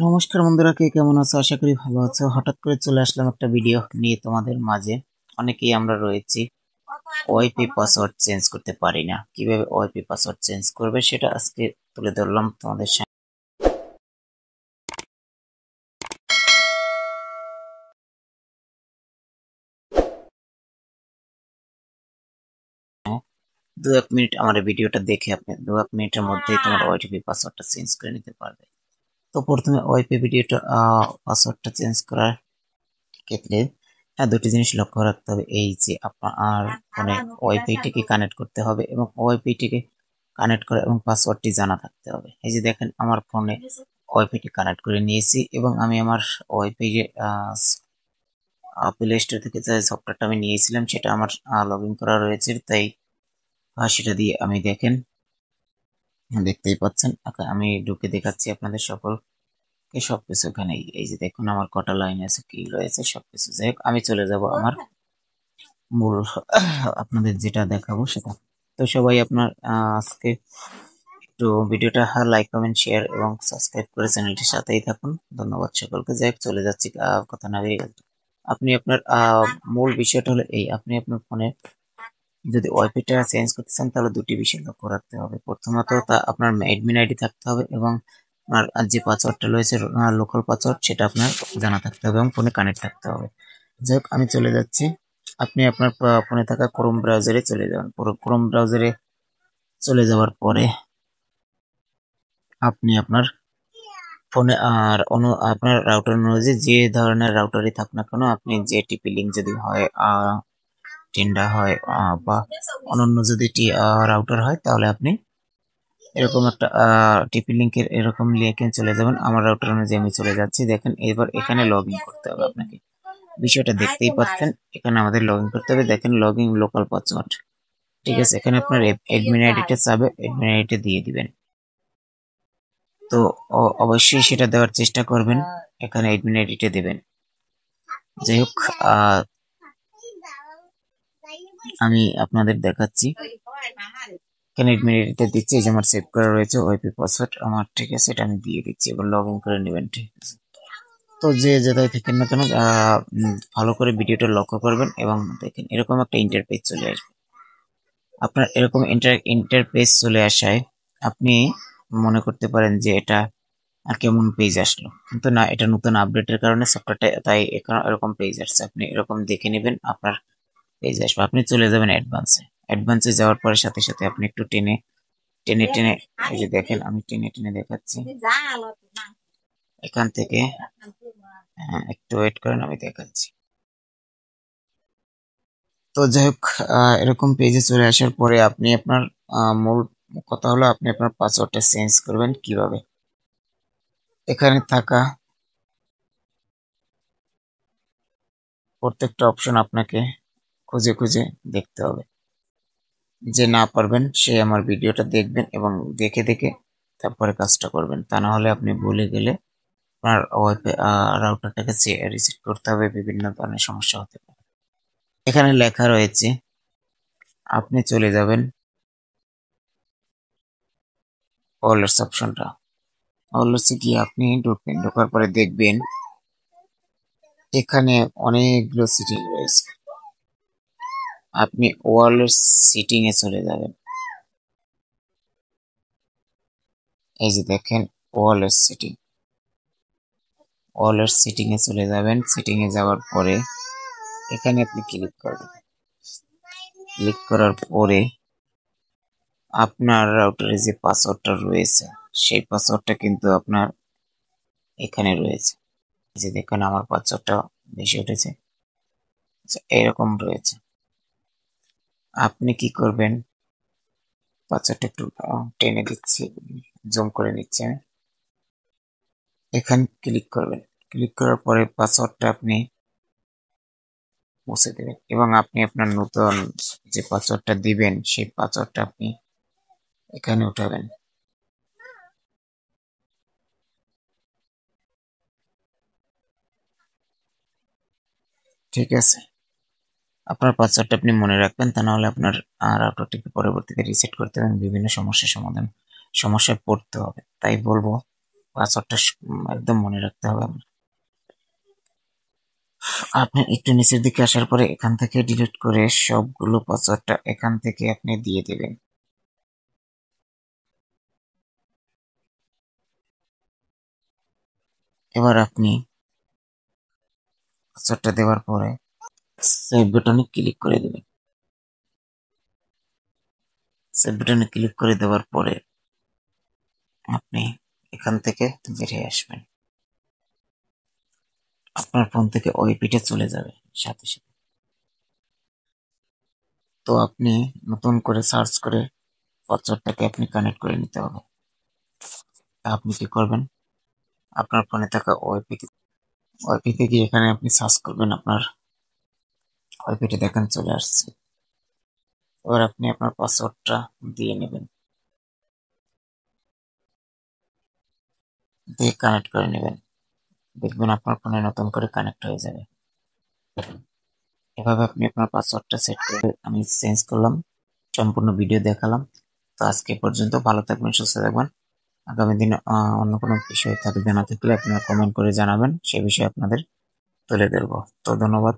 নমস্কার বন্ধুরা, কে কেমন আছো? আশা করি ভালো আছো। হঠাৎ করে চলে আসলাম একটা ভিডিও নিয়ে তোমাদের মাঝে। অনেকেই আমরা রয়েছি ওআইপি পাসওয়ার্ড চেঞ্জ করতে পারি না। কিভাবে ওআইপি পাসওয়ার্ড চেঞ্জ করবে সেটা আজকে তুলে ধরলাম তোমাদের সামনে। দু এক মিনিট আমার এই ভিডিওটা দেখে আপনি 1 মিনিটের মধ্যেই তোমার ওআইপি পাসওয়ার্ডটা চেঞ্জ করে নিতে পারবে। তো প্রথমে ওআইপি ভিডিওটা পাসওয়ার্ডটা চেঞ্জ করার ক্ষেত্রে দুটি জিনিস লক্ষ্য রাখতে হবে। এই যে আপনার ফোনে ওয়াইফাইটিকে কানেক্ট করতে হবে এবং ওয়াইফাইটিকে কানেক্ট করা এবং পাসওয়ার্ডটি জানা থাকতে হবে। এই যে দেখেন, আমার ফোনে ওয়াইফাইটি কানেক্ট করে নিয়েছি এবং আমি আমার ওয়াইফাই প্লে স্টোর থেকে যে সফটওয়্যারটা আমি নিয়েছিলাম সেটা আমার লগ ইন করা রয়েছে, তাই সেটা দিয়ে আমি দেখেন দেখতেই পাচ্ছেন। আমি ঢুকে দেখাচ্ছি আপনাদের এই সবকিছু এখানে। এই যে দেখুন আমার কটা লাইন আছে, কি রয়েছে সবকিছু। যাই হোক, আমি চলে যাব আমার মূল আপনাদের যেটা দেখাবো সেটা। তো সবাই আপনার আজকে একটু ভিডিওটা লাইক কমেন্ট শেয়ার এবং সাবস্ক্রাইব করে চ্যানেলটির সাথেই থাকুন। ধন্যবাদ সকলকে। যাই হোক, চলে যাচ্ছি কথা না বেরিয়ে গেল। আপনি আপনার মূল বিষয়টা হলো এই, আপনি আপনার ফোনে যদি ওয়াইফাইটা চেঞ্জ করতে চান তাহলে দুটি বিষয় লক্ষ্য রাখতে হবে। প্রথমত তা আপনার অ্যাডমিন আইডি থাকতে হবে এবং আপনার যে পাসওয়ার্ডটা রয়েছে লোকাল পাসওয়ার্ড সেটা আপনার জানা থাকতে হবে এবং ফোনে কানেক্ট থাকতে হবে। যাই হোক, আমি চলে যাচ্ছি। আপনি আপনার ফোনে থাকা ক্রোম ব্রাউজারে চলে যাবেন। ক্রোম ব্রাউজারে চলে যাওয়ার পরে আপনি আপনার ফোনে আর আপনার রাউটার অনুযায়ী যে ধরনের রাউটারই থাক না কেন, আপনি যে টিপি লিঙ্ক যদি হয় টেন্ডা হয় বা অনন্য যদি রাউটার হয়, তাহলে আপনি এরকম একটা টিপি লিঙ্কের এরকম লিঙ্কে চলে যাবেন। আমার রাউটার অনুযায়ী আমি চলে যাচ্ছি। দেখেন, এবার এখানে লগ ইন করতে হবে আপনাকে। বিষয়টা দেখতেই পাচ্ছেন, এখানে আমাদের লগ ইন করতে হবে। দেখেন, লগ ইন লোকাল পাসওয়ার্ড। ঠিক আছে, এখানে আপনার অ্যাডমিন আইডিটা চাবে, অ্যাডমিন আইডিটা দিয়ে দিবেন। তো অবশ্যই সেটা দেওয়ার চেষ্টা করবেন, এখানে অ্যাডমিন আইডিটা দেবেন। যাই হোক, আমি আপনাদের দেখাচ্ছি। এখানে অ্যাডমিন আইডিটা দিচ্ছি, এই যে আমার সেভ করা রয়েছে ওআইপি পাসওয়ার্ড আমার। ঠিক আছে, এটা আমি দিয়ে দিচ্ছি। এবার লগ ইন করে নেবেন। ঠিক আছে, তো যে যেটাই থাকেন না কেন ভালো করে ভিডিওটা লক্ষ্য করবেন এবং দেখেন এরকম একটা ইন্টারপেজ চলে আসবে। আপনার এরকম ইন্টারপেজ চলে আসায় আপনি মনে করতে পারেন যে এটা কেমন পেজ আসলো, কিন্তু না, এটা নতুন আপডেটের কারণে সফটওয়্যারটা তাই এরকম পেজ আসছে। আপনি এরকম দেখে নেবেন, আপনার পেজ আসবে। আপনি চলে যাবেন অ্যাডভান্সে। অ্যাডভান্সে যাওয়ার পরে সাথে সাথে আপনি একটু টেনে টেনে টেনে, এই যে দেখেন আমি টেনে টেনে দেখাচ্ছি এখান থেকে। একটু ওয়েট করেন, আমি দেখাচ্ছি। তো যাই হোক, এরকম পেজে চলে আসার পরে আপনি আপনার মূল কথা হলো আপনি আপনার পাসওয়ার্ডটা চেঞ্জ করবেন কিভাবে। এখানে থাকা প্রত্যেকটা অপশন আপনাকে খুঁজে খুঁজে দেখতে হবে। যে না পারবেন সে আমার ভিডিওটা দেখবেন এবং দেখে দেখে তারপরে কাজটা করবেন। তা না হলে আপনি ভুলে গেলে আপনার ওয়াইফাই রাউটারটাকে রিসেট করতে হবে, বিভিন্ন ধরনের সমস্যা হতে পারে। এখানে লেখা রয়েছে, আপনি চলে যাবেন ওয়ালেটস অপশনটা। ওয়ালেটসে গিয়ে আপনি ঢুকবেন। ঢোকার পরে দেখবেন এখানে অনেকগুলো সিটিং রয়েছে। আপনি ওয়ালেটস সিটিং এ চলে যাবেন। এই যে দেখেন ওয়ালেটস সিটিং। ওয়ালেটস সিটিং এ চলে যাবেন। সিটিং এ যাওয়ার পরে এখানে আপনি ক্লিক করবেন। ক্লিক করার পরে আপনার রাউটারে যে পাসওয়ার্ডটা রয়েছে সেই পাসওয়ার্ডটা কিন্তু আপনার এখানে রয়েছে। যে দেখেন আমার পাসওয়ার্ডটা বেশি উঠেছে, এরকম রয়েছে। আপনি কি করবেন, পাসওয়ার্ডটা একটু টেনে দিচ্ছি, জুম করে নিচ্ছি আমি। এখানে ক্লিক করবেন। ক্লিক করার পরে পাসওয়ার্ডটা আপনি মুছে দেবেন এবং আপনি আপনার নতুন যে পাসওয়ার্ডটা দিবেন সেই পাসওয়ার্ডটা আপনি এখানে উঠাবেন। ঠিক আছে, আপনার পাসওয়ার্ডটা আপনি মনে রাখবেন, তা নাহলে আপনার রাউটারটিকে পরবর্তীতে রিসেট করতে এবং বিভিন্ন সমস্যায় পড়তে হবে। তাই বলবো পাসওয়ার্ডটা একদম মনে রাখতে হবে আপনার। আপনি একটু নিচের দিকে আসার পরে এখান থেকে ডিলিট করে সবগুলো পাসওয়ার্ডটা এখান থেকে আপনি দিয়ে দেবেন। এবার আপনি পাসওয়ার্ডটা দেওয়ার পরে সেভ বাটনে ক্লিক করে দেবেন। সেভ বাটনে ক্লিক করে দেওয়ার পরে আপনি এখান থেকে বেরিয়ে আসবেন। আপনার ফোন থেকে ওটিপিটা চলে যাবে সাথে সাথে। তো আপনি নতুন করে সার্চ করে পাসওয়ার্ডটাকে আপনি কানেক্ট করে নিতে হবে। তা আপনি কি করবেন, আপনার ফোনে থাকা ওটিপিতে গিয়ে এখানে আপনি সার্চ করবেন, আপনার ওটিপিটা দেখেন চলে আসছে। এবার আপনি আপনার পাসওয়ার্ডটা দিয়ে নেবেন, দিয়ে কানেক্ট করে নেবেন। দেখবেন আপনার ফোনে নতুন করে কানেক্ট হয়ে যাবে। এভাবে আপনি আপনার পাসওয়ার্ডটা সেট করে আমি চেঞ্জ করলাম, সম্পূর্ণ ভিডিও দেখালাম। তো আজকে এ পর্যন্ত, ভালো থাকবেন, সুস্থ থাকবেন। আগামী দিনে অন্য কোনো বিষয় জানা থাকলে আপনারা কমেন্ট করে জানাবেন, সে বিষয়ে আপনাদের তুলে ধরবো। তো ধন্যবাদ।